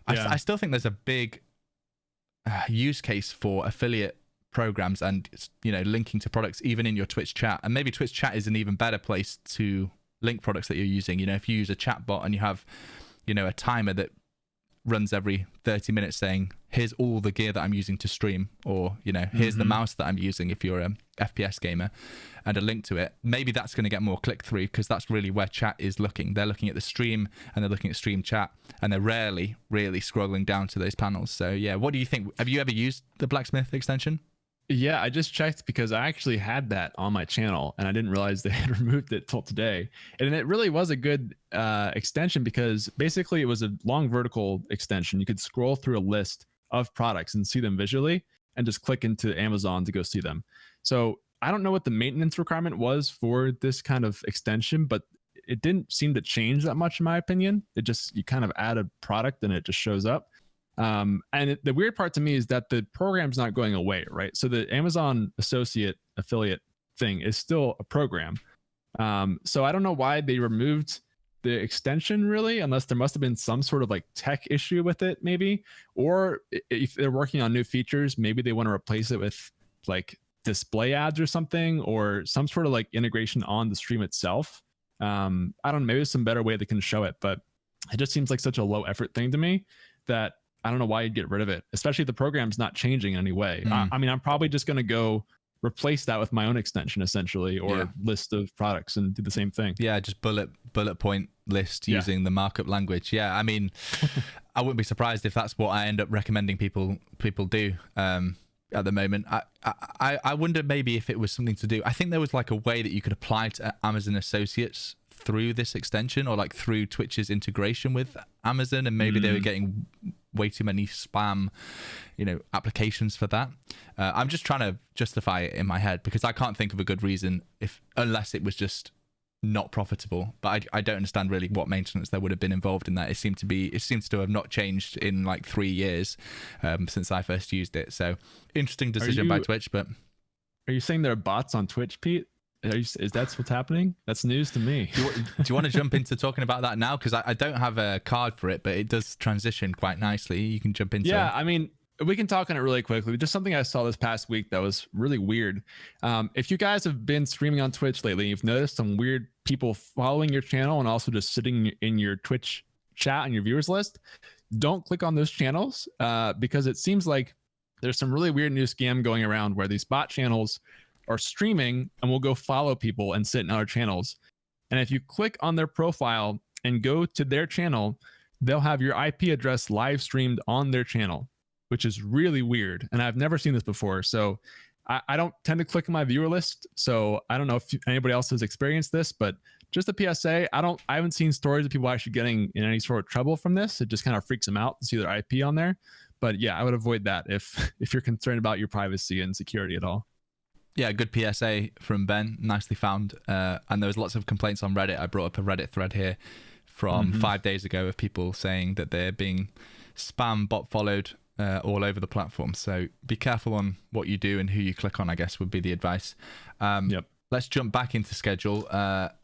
Speaker 1: I still think there's a big use case for affiliate programs and linking to products even in your Twitch chat. And maybe Twitch chat is an even better place to link products that you're using. If you use a chat bot and you have a timer that runs every 30 minutes saying, here's all the gear that I'm using to stream, or here's the mouse that I'm using if you're a FPS gamer, and a link to it, maybe that's going to get more click through, because that's really where chat is looking. They're looking at the stream and they're looking at stream chat, and they're rarely really scrolling down to those panels. So yeah, what do you think? Have you ever used the Blacksmith extension?
Speaker 2: Yeah, I just checked because I actually had that on my channel and I didn't realize they had removed it till today. And it really was a good extension, because basically it was a long vertical extension. You could scroll through a list of products and see them visually and just click into Amazon to go see them. So I don't know what the maintenance requirement was for this kind of extension, but it didn't seem to change that much in my opinion. It just, you kind of add a product and it just shows up. The weird part to me is that the program's not going away, right? So the Amazon affiliate thing is still a program. So I don't know why they removed the extension really, unless there must have been some sort of like tech issue with it maybe, or if they're working on new features, maybe they want to replace it with like display ads or something, or some sort of like integration on the stream itself. I don't know, maybe there's some better way they can show it, but it just seems like such a low effort thing to me that I don't know why you'd get rid of it, especially if the program's not changing in any way. I mean, I'm probably just going to go replace that with my own extension essentially, or list of products, and do the same thing. Yeah,
Speaker 1: just bullet point list using the markup language. Yeah, I mean, I wouldn't be surprised if that's what I end up recommending people do at the moment. I wonder maybe if it was something to do. I think there was like a way that you could apply to Amazon Associates through this extension, or like through Twitch's integration with Amazon, and maybe they were getting way too many spam applications for that. I'm just trying to justify it in my head, because I can't think of a good reason unless it was just not profitable. But I don't understand really what maintenance there would have been involved in that. It seems to have not changed in like 3 years since I first used it. So interesting decision by Twitch. But
Speaker 2: are you saying there are bots on Twitch, Pete? Is that what's happening? That's news to me.
Speaker 1: Do you want to jump into talking about that now? Because I don't have a card for it, but it does transition quite nicely. You can jump into it.
Speaker 2: I mean, we can talk on it really quickly. Just something I saw this past week that was really weird. If you guys have been streaming on Twitch lately, you've noticed some weird people following your channel and also just sitting in your Twitch chat and your viewers list. Don't click on those channels because it seems like there's some really weird new scam going around where these bot channels are streaming and will go follow people and sit in other channels. And if you click on their profile and go to their channel, they'll have your IP address live streamed on their channel, which is really weird. And I've never seen this before. So I don't tend to click on my viewer list. So I don't know if anybody else has experienced this, but just a PSA, I haven't seen stories of people actually getting in any sort of trouble from this. It just kind of freaks them out to see their IP on there. But yeah, I would avoid that if you're concerned about your privacy and security at all.
Speaker 1: Yeah, good PSA from Ben, nicely found. And there was lots of complaints on Reddit. I brought up a Reddit thread here from 5 days ago of people saying that they're being spam bot followed all over the platform. So be careful on what you do and who you click on, I guess, would be the advice. Let's jump back into schedule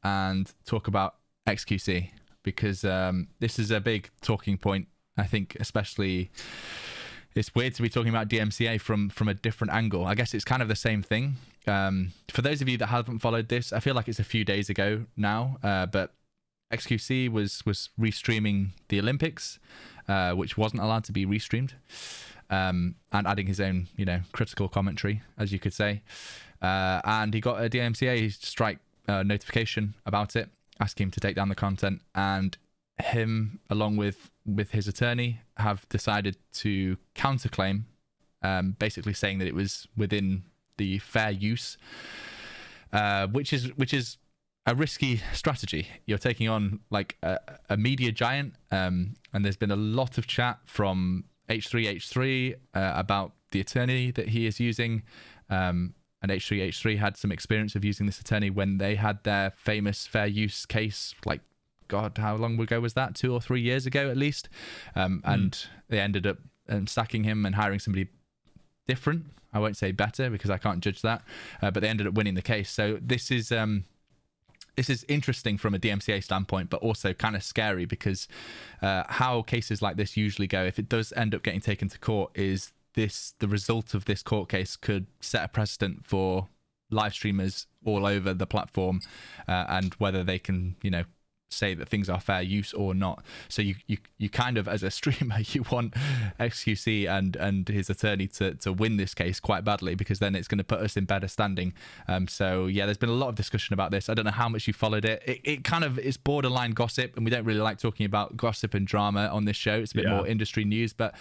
Speaker 1: and talk about XQC, because this is a big talking point. I think especially it's weird to be talking about DMCA from a different angle. I guess it's kind of the same thing. For those of you that haven't followed this, I feel like it's a few days ago now, but XQC was restreaming the Olympics, which wasn't allowed to be restreamed, and adding his own, critical commentary, as you could say. And he got a DMCA strike notification about it, asking him to take down the content, and him, along with his attorney, have decided to counterclaim, basically saying that it was within the fair use, which is a risky strategy. You're taking on like a media giant, and there's been a lot of chat from H3H3 about the attorney that he is using, and H3H3 had some experience of using this attorney when they had their famous fair use case, like, God, how long ago was that? 2 or 3 years ago at least. And they ended up sacking him and hiring somebody different. I won't say better because I can't judge that, but they ended up winning the case. So this is interesting from a DMCA standpoint, but also kind of scary because how cases like this usually go, if it does end up getting taken to court, is the result of this court case could set a precedent for live streamers all over the platform, and whether they can, say that things are fair use or not. So you kind of, as a streamer, you want XQC and his attorney to win this case quite badly, because then it's going to put us in better standing. So yeah, there's been a lot of discussion about this. I don't know how much you followed it. It kind of is borderline gossip, and we don't really like talking about gossip and drama on this show. It's a bit more industry news, but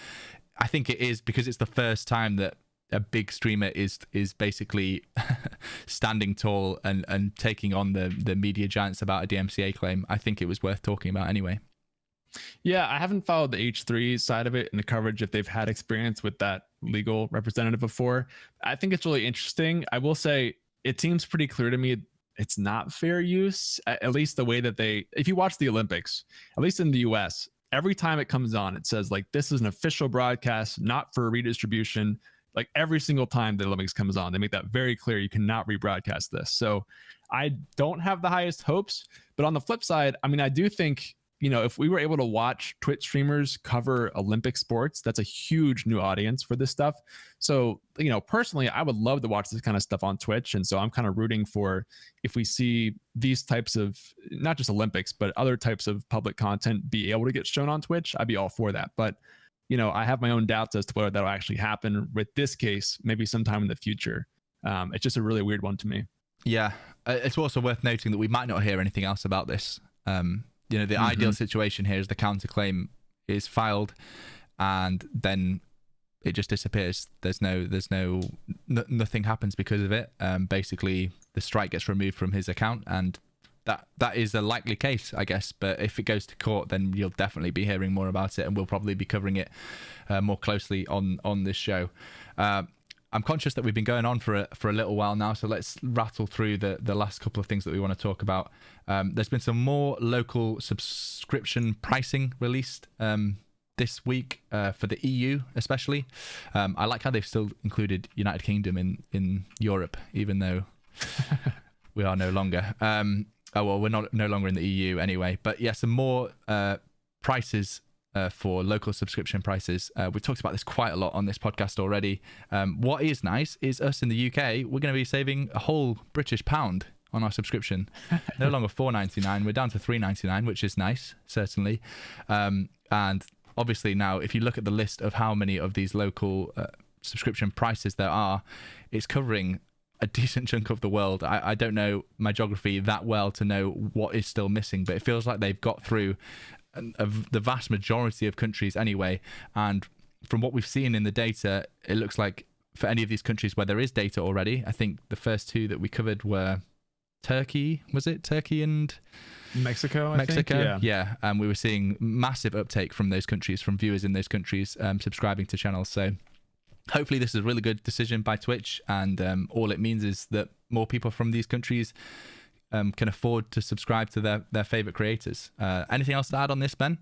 Speaker 1: I think it is because it's the first time that a big streamer is basically standing tall and taking on the media giants about a DMCA claim. I think it was worth talking about anyway.
Speaker 2: Yeah, I haven't followed the H3 side of it and the coverage if they've had experience with that legal representative before. I think it's really interesting. I will say it seems pretty clear to me it's not fair use, at least the way that if you watch the Olympics, at least in the US, every time it comes on, it says like, this is an official broadcast, not for redistribution. Like every single time the Olympics comes on, they make that very clear. You cannot rebroadcast this. So I don't have the highest hopes, but on the flip side, I mean, I do think, if we were able to watch Twitch streamers cover Olympic sports, that's a huge new audience for this stuff. So, personally, I would love to watch this kind of stuff on Twitch. And so I'm kind of rooting for, if we see these types of, not just Olympics, but other types of public content be able to get shown on Twitch, I'd be all for that. But I have my own doubts as to whether that'll actually happen with this case, maybe sometime in the future. It's just a really weird one to me.
Speaker 1: Yeah. It's also worth noting that we might not hear anything else about this. The ideal situation here is the counterclaim is filed and then it just disappears. Nothing happens because of it. Basically, the strike gets removed from his account, and that is a likely case, I guess. But if it goes to court, then you'll definitely be hearing more about it, and we'll probably be covering it more closely on this show. I'm conscious that we've been going on for a little while now, so let's rattle through the last couple of things that we want to talk about. There's been some more local subscription pricing released this week for the EU especially. I like how they've still included United Kingdom in Europe, even though we are no longer. We're no longer in the EU anyway. But yeah, some more prices for local subscription prices. We've talked about this quite a lot on this podcast already. What is nice is us in the UK, we're going to be saving a whole British pound on our subscription. No longer $4.99, we're down to $3.99, which is nice, certainly. And obviously now, if you look at the list of how many of these local subscription prices there are, it's covering a decent chunk of the world. I don't know my geography that well to know what is still missing, but it feels like they've got through the vast majority of countries anyway. And from what we've seen in the data, it looks like for any of these countries where there is data already, I think the first two that we covered were Turkey, was it? Turkey and
Speaker 2: Mexico, I think.
Speaker 1: Yeah. And we were seeing massive uptake from those countries, from viewers in those countries subscribing to channels. So hopefully this is a really good decision by Twitch, and all it means is that more people from these countries can afford to subscribe to their favorite creators. Anything else to add on this, Ben?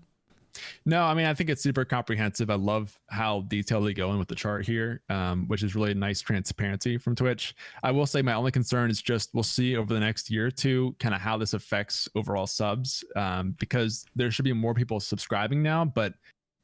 Speaker 2: No, I mean, I think it's super comprehensive. I love how detailed they go in with the chart here, which is really nice transparency from Twitch. I will say my only concern is just we'll see over the next year or two kind of how this affects overall subs, because there should be more people subscribing now, but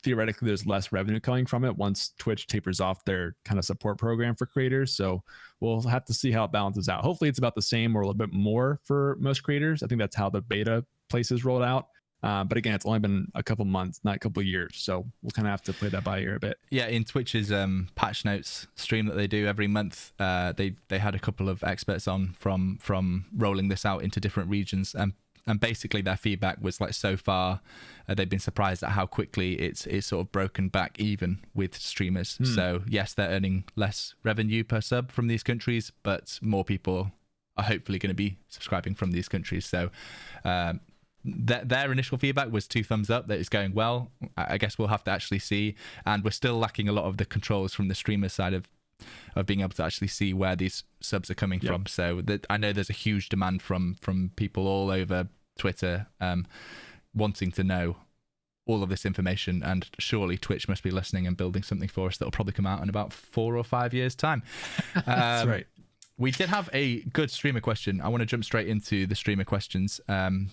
Speaker 2: theoretically there's less revenue coming from it once Twitch tapers off their kind of support program for creators. So we'll have to see how it balances out. Hopefully it's about the same or a little bit more for most creators. I think that's how the beta places rolled out. But again, it's only been a couple months, not a couple of years. So we'll kind of have to play that by ear a bit.
Speaker 1: Yeah, in Twitch's patch notes stream that they do every month, they had a couple of experts on from rolling this out into different regions, and basically their feedback was like, so far they've been surprised at how quickly it's sort of broken back even with streamers. So yes, they're earning less revenue per sub from these countries, but more people are hopefully going to be subscribing from these countries. So their initial feedback was 2 thumbs up, that it's going well. I guess we'll have to actually see, and we're still lacking a lot of the controls from the streamer side of being able to actually see where these subs are coming from. So I know there's a huge demand from people all over Twitter wanting to know all of this information, and surely Twitch must be listening and building something for us that will probably come out in about 4 or 5 years time.
Speaker 2: That's right.
Speaker 1: We did have a good streamer question. I want to jump straight into the streamer questions.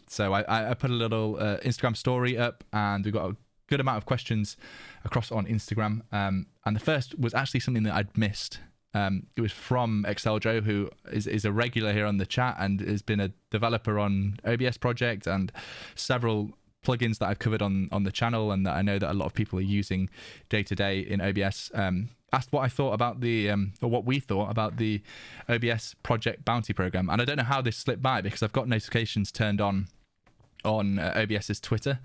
Speaker 1: So I put a little Instagram story up, and we got a good amount of questions across on Instagram. And the first was actually something that I'd missed. It was from Excel Joe, who is a regular here on the chat and has been a developer on OBS project and several plugins that I've covered on the channel, and that I know that a lot of people are using day to day in OBS. Asked what I thought about or what we thought about the OBS project bounty program. And I don't know how this slipped by, because I've got notifications turned on OBS's Twitter,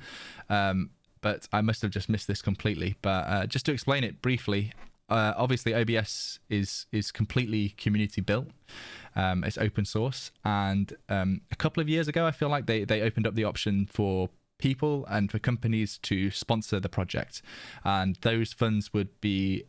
Speaker 1: but I must have just missed this completely. But just to explain it briefly, obviously OBS is completely community built. It's open source, and a couple of years ago I feel like they opened up the option for people and for companies to sponsor the project, and those funds would be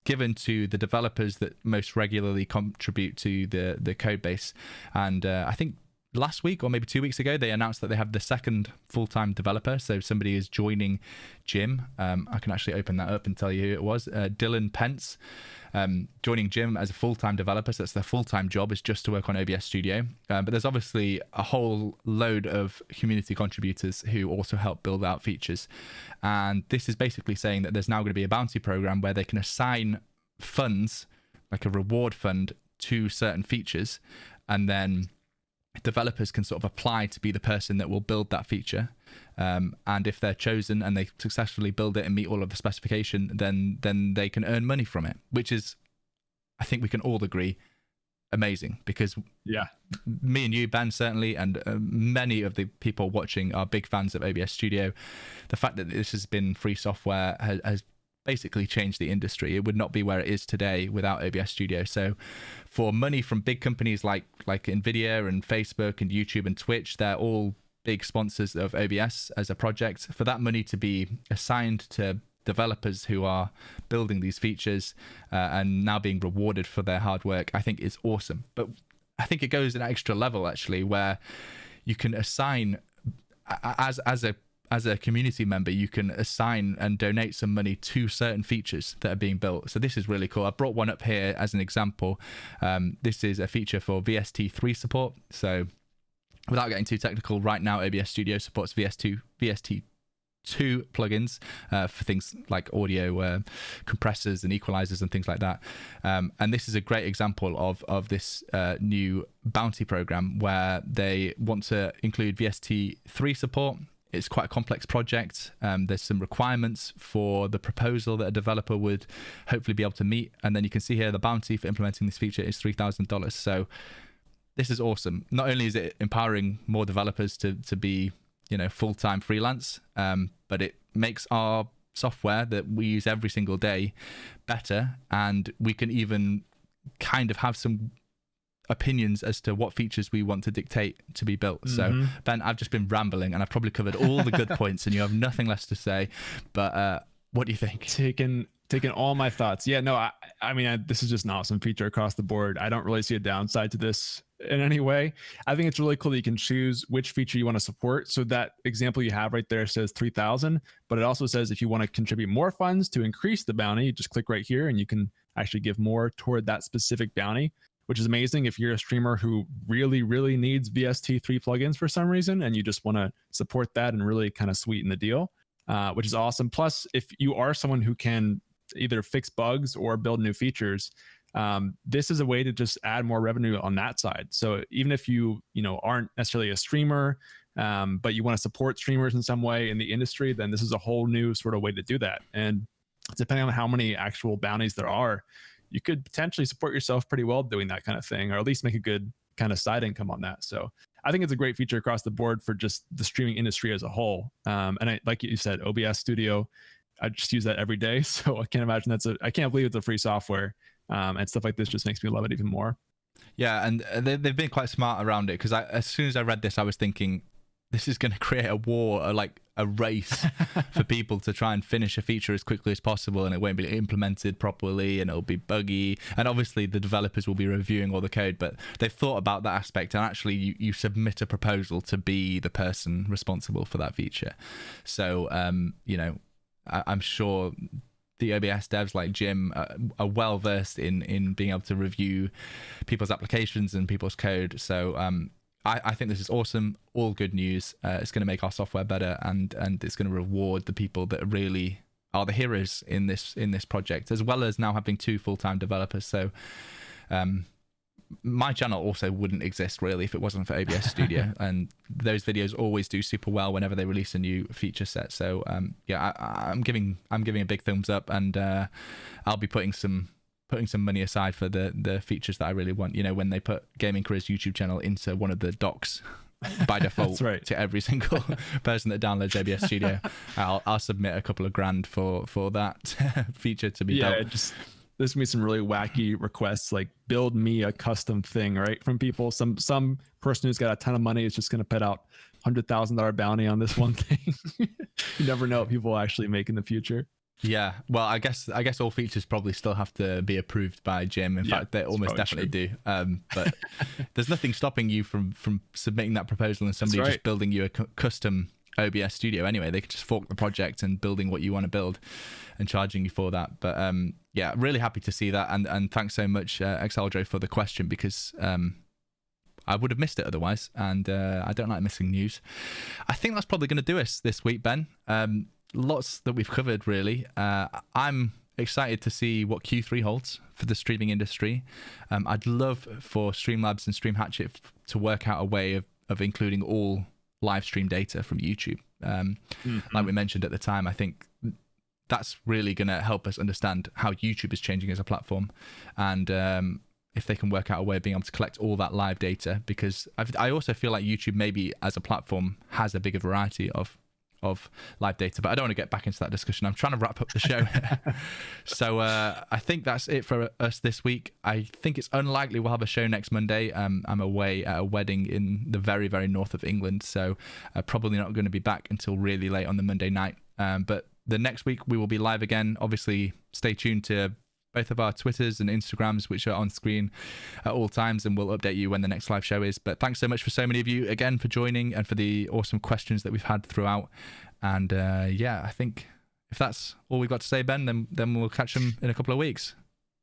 Speaker 1: given to the developers that most regularly contribute to the code base. And I think last week or maybe 2 weeks ago, they announced that they have the second full-time developer. So somebody is joining Jim. I can actually open that up and tell you who it was. Dylan Pence joining Jim as a full-time developer. So that's their full-time job, is just to work on OBS Studio. But there's obviously a whole load of community contributors who also help build out features. And this is basically saying that there's now going to be a bounty program where they can assign funds, like a reward fund, to certain features, and then developers can sort of apply to be the person that will build that feature. And if they're chosen and they successfully build it and meet all of the specification, then they can earn money from it, which is, I think we can all agree, amazing. Because me and you, Ben, certainly, and many of the people watching are big fans of OBS Studio. The fact that this has been free software has basically changed the industry. It would not be where it is today without OBS Studio. So for money from big companies like Nvidia and Facebook and YouTube and Twitch, they're all big sponsors of OBS as a project. For that money to be assigned to developers who are building these features and now being rewarded for their hard work, I think is awesome. But I think it goes an extra level, actually, where you can assign, as a community member, you can assign and donate some money to certain features that are being built. So this is really cool. I brought one up here as an example. This is a feature for VST3 support. So without getting too technical, right now OBS Studio supports VST2 plugins for things like audio compressors and equalizers and things like that. And this is a great example of this new bounty program where they want to include VST3 support. It's quite a complex project. There's some requirements for the proposal that a developer would hopefully be able to meet. And then you can see here the bounty for implementing this feature is $3,000. So this is awesome. Not only is it empowering more developers to be, full-time freelance, but it makes our software that we use every single day better. And we can even kind of have some opinions as to what features we want to dictate to be built. So Ben, I've just been rambling and I've probably covered all the good points and you have nothing less to say, but what do you think?
Speaker 2: Taking all my thoughts. Yeah, no, I mean, this is just an awesome feature across the board. I don't really see a downside to this in any way. I think it's really cool that you can choose which feature you want to support. So that example you have right there says 3,000, but it also says if you want to contribute more funds to increase the bounty, you just click right here and you can actually give more toward that specific bounty, which is amazing if you're a streamer who really, really needs VST3 plugins for some reason and you just want to support that and really kind of sweeten the deal. which is awesome. Plus, if you are someone who can either fix bugs or build new features, this is a way to just add more revenue on that side. So even if you aren't necessarily a streamer, but you want to support streamers in some way in the industry, then this is a whole new sort of way to do that. And depending on how many actual bounties there are, you could potentially support yourself pretty well doing that kind of thing, or at least make a good kind of side income on that. So I think it's a great feature across the board for just the streaming industry as a whole. And like you said, OBS Studio, I just use that every day. So I can't imagine I can't believe it's a free software. And stuff like this just makes me love it even more.
Speaker 1: Yeah, and they've been quite smart around it, because as soon as I read this, I was thinking, this is going to create a war, or like a race for people to try and finish a feature as quickly as possible, and it won't be implemented properly, and it'll be buggy. And obviously the developers will be reviewing all the code, but they've thought about that aspect, and actually you submit a proposal to be the person responsible for that feature. So, I'm sure the OBS devs like Jim are well versed in being able to review people's applications and people's code. So I think this is awesome. All good news. It's going to make our software better, and it's going to reward the people that really are the heroes in this project, as well as now having 2 full-time developers. So my channel also wouldn't exist really if it wasn't for OBS Studio, and those videos always do super well whenever they release a new feature set. So I'm giving a big thumbs up, and I'll be putting some money aside for the features that I really want. When they put Gaming Careers YouTube channel into one of the docs by default
Speaker 2: right.
Speaker 1: to every single person that downloads OBS Studio, I'll submit a couple of grand for that feature to be built.
Speaker 2: There's gonna be some really wacky requests, like build me a custom thing, right? From people, some person who's got a ton of money is just gonna put out $100,000 bounty on this one thing. You never know what people will actually make in the future.
Speaker 1: Yeah, well, I guess all features probably still have to be approved by Jim. In fact, they almost definitely do. But there's nothing stopping you from submitting that proposal and somebody just building you a custom OBS Studio anyway. They could just fork the project and building what you want to build and charging you for that. But yeah, really happy to see that, and thanks so much, Exaldro, for the question, because I would have missed it otherwise, and I don't like missing news. I think that's probably going to do us this week, Ben. Lots that we've covered, really. I'm excited to see what Q3 holds for the streaming industry. I'd love for Streamlabs and Stream Hatchet to work out a way of including all live stream data from YouTube. Like we mentioned at the time, I think that's really going to help us understand how YouTube is changing as a platform, and if they can work out a way of being able to collect all that live data, because I also feel like YouTube maybe as a platform has a bigger variety of live data, but I don't want to get back into that discussion. I'm trying to wrap up the show. So I think that's it for us this week. I think it's unlikely we'll have a show next Monday. I'm away at a wedding in the very, very north of England, so probably not going to be back until really late on the Monday night. But the next week we will be live again. Obviously, stay tuned to both of our Twitters and Instagrams, which are on screen at all times, and we'll update you when the next live show is. But thanks so much for so many of you again for joining and for the awesome questions that we've had throughout. And yeah, I think if that's all we've got to say, Ben, then we'll catch them in a couple of weeks.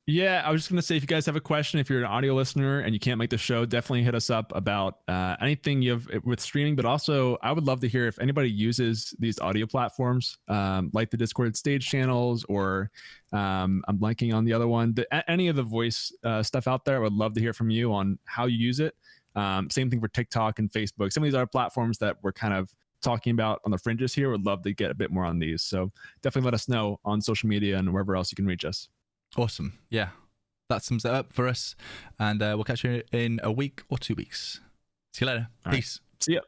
Speaker 2: Yeah, I was just going to say, if you guys have a question, if you're an audio listener and you can't make the show, definitely hit us up about anything you have with streaming. But also, I would love to hear if anybody uses these audio platforms, like the Discord stage channels, or I'm blanking on the other one. Any of the voice stuff out there, I would love to hear from you on how you use it. Same thing for TikTok and Facebook. Some of these other platforms that we're kind of talking about on the fringes here, would love to get a bit more on these. So definitely let us know on social media and wherever else you can reach us.
Speaker 1: Awesome. Yeah, that sums it up for us, and we'll catch you in a week or 2 weeks. See you later. Peace.
Speaker 2: Right. See ya.